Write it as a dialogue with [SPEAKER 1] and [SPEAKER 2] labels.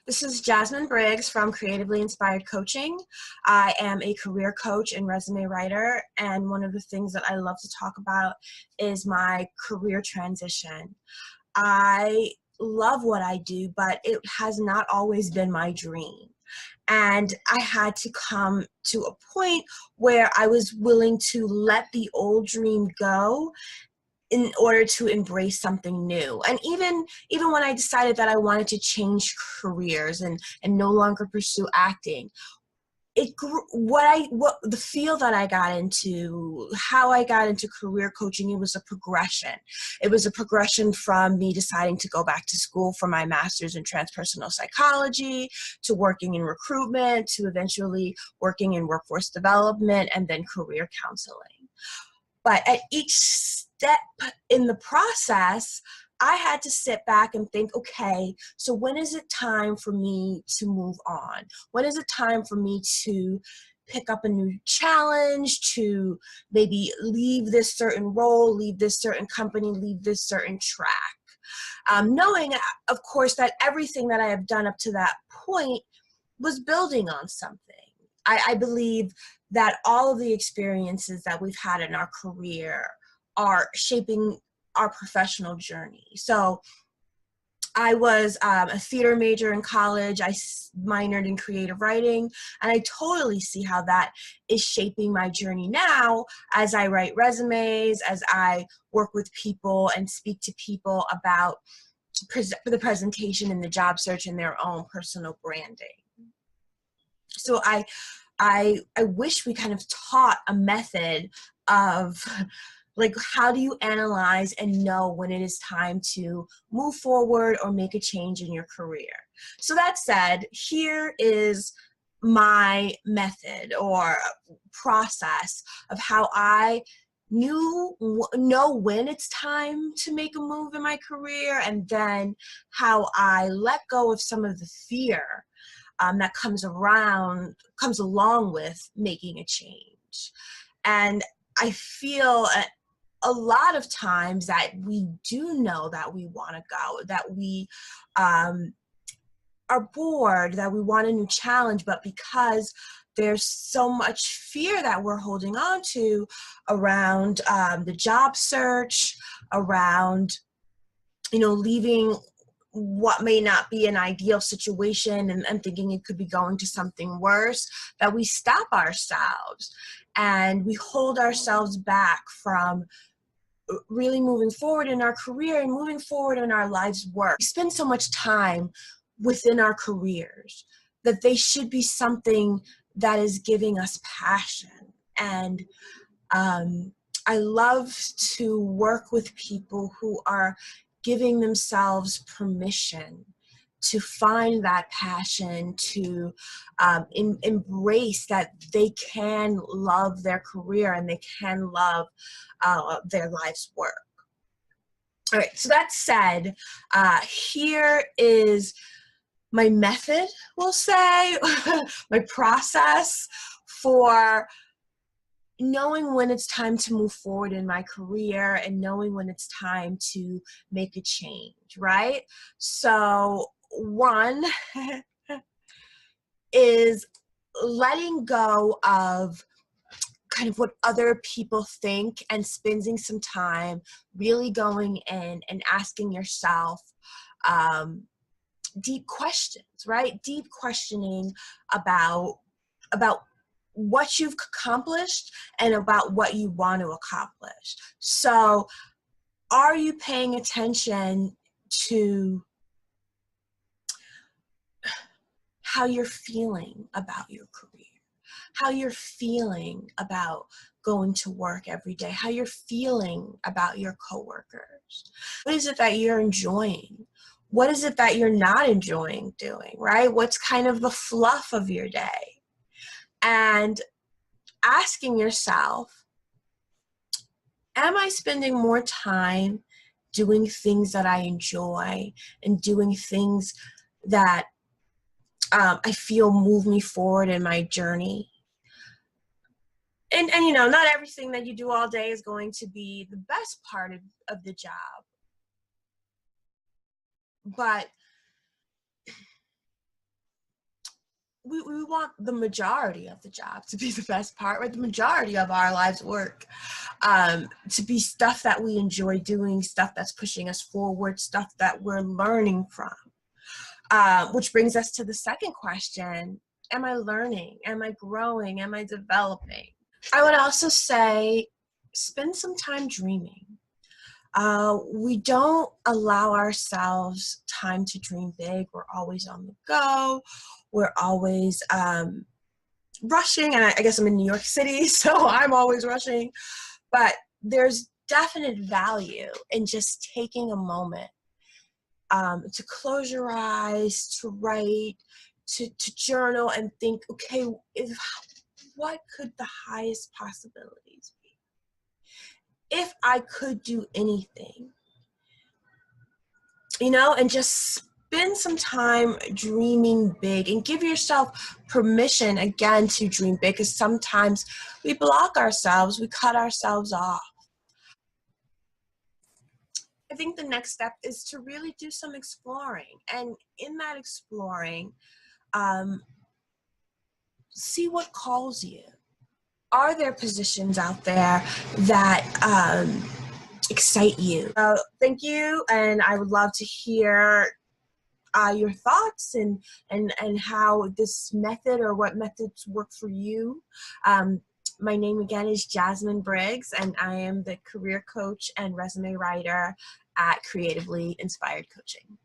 [SPEAKER 1] This is Jasmine Briggs from Creatively Inspired Coaching. I am a career coach and resume writer, and one of the things that I love to talk about is my career transition. I love what I do, but it has not always been my dream. And I had to come to a point where I was willing to let the old dream go in order to embrace something new. And even when I decided that I wanted to change careers and no longer pursue acting, it grew, what the field that I got into, how I got into career coaching, it was a progression. It was a progression from me deciding to go back to school for my master's in transpersonal psychology, to working in recruitment, to eventually working in workforce development, and then career counseling. But at each step in the process, I had to sit back and think, okay, so when is it time for me to move on? When is it time for me to pick up a new challenge, to maybe leave this certain role, leave this certain company, leave this certain track? Knowing, of course, that everything that I have done up to that point was building on something. I believe that all of the experiences that we've had in our career are shaping our professional journey. So I was a theater major in college. I minored in creative writing, and I totally see how that is shaping my journey now as I write resumes, as I work with people and speak to people about the presentation and the job search and their own personal branding. So I wish we kind of taught a method of like, how do you analyze and know when it is time to move forward or make a change in your career? So that said, here is my method or process of how I know when it's time to make a move in my career, and then how I let go of some of the fear that comes along with making a change. And I feel a lot of times that we do know that we want to go, that we are bored, that we want a new challenge, but because there's so much fear that we're holding on to around the job search, around, leaving what may not be an ideal situation and thinking it could be going to something worse, that we stop ourselves and we hold ourselves back from really moving forward in our career and moving forward in our life's work. We spend so much time within our careers that they should be something that is giving us passion. And I love to work with people who are giving themselves permission to find that passion, to embrace that they can love their career and they can love their life's work. All right, so that said, here is my method, we'll say, my process for knowing when it's time to move forward in my career and knowing when it's time to make a change, right? So one is letting go of kind of what other people think and spending some time really going in and asking yourself deep questions, right? Deep questioning about what you've accomplished and about what you want to accomplish. So are you paying attention to how you're feeling about your career, how you're feeling about going to work every day, how you're feeling about your coworkers? What is it that you're enjoying? What is it that you're not enjoying doing, right? What's kind of the fluff of your day? And asking yourself, am I spending more time doing things that I enjoy and doing things that I feel move me forward in my journey? And not everything that you do all day is going to be the best part of the job. But we want the majority of the job to be the best part, right? The majority of our lives work to be stuff that we enjoy doing, stuff that's pushing us forward, stuff that we're learning from. Which brings us to the second question. Am I learning? Am I growing? Am I developing? I would also say spend some time dreaming. We don't allow ourselves time to dream big. We're always on the go. We're always rushing. And I guess I'm in New York City, so I'm always rushing. But there's definite value in just taking a moment to close your eyes, to write, to journal and think, okay, what could the highest possibilities be? If I could do anything, and just spend some time dreaming big and give yourself permission again to dream big, because sometimes we block ourselves, we cut ourselves off. I think the next step is to really do some exploring, and in that exploring, see what calls you. Are there positions out there that excite you? Thank you, and I would love to hear your thoughts and how this method or what methods work for you. My name again is Jasmine Briggs, and I am the career coach and resume writer at Creatively Inspired Coaching.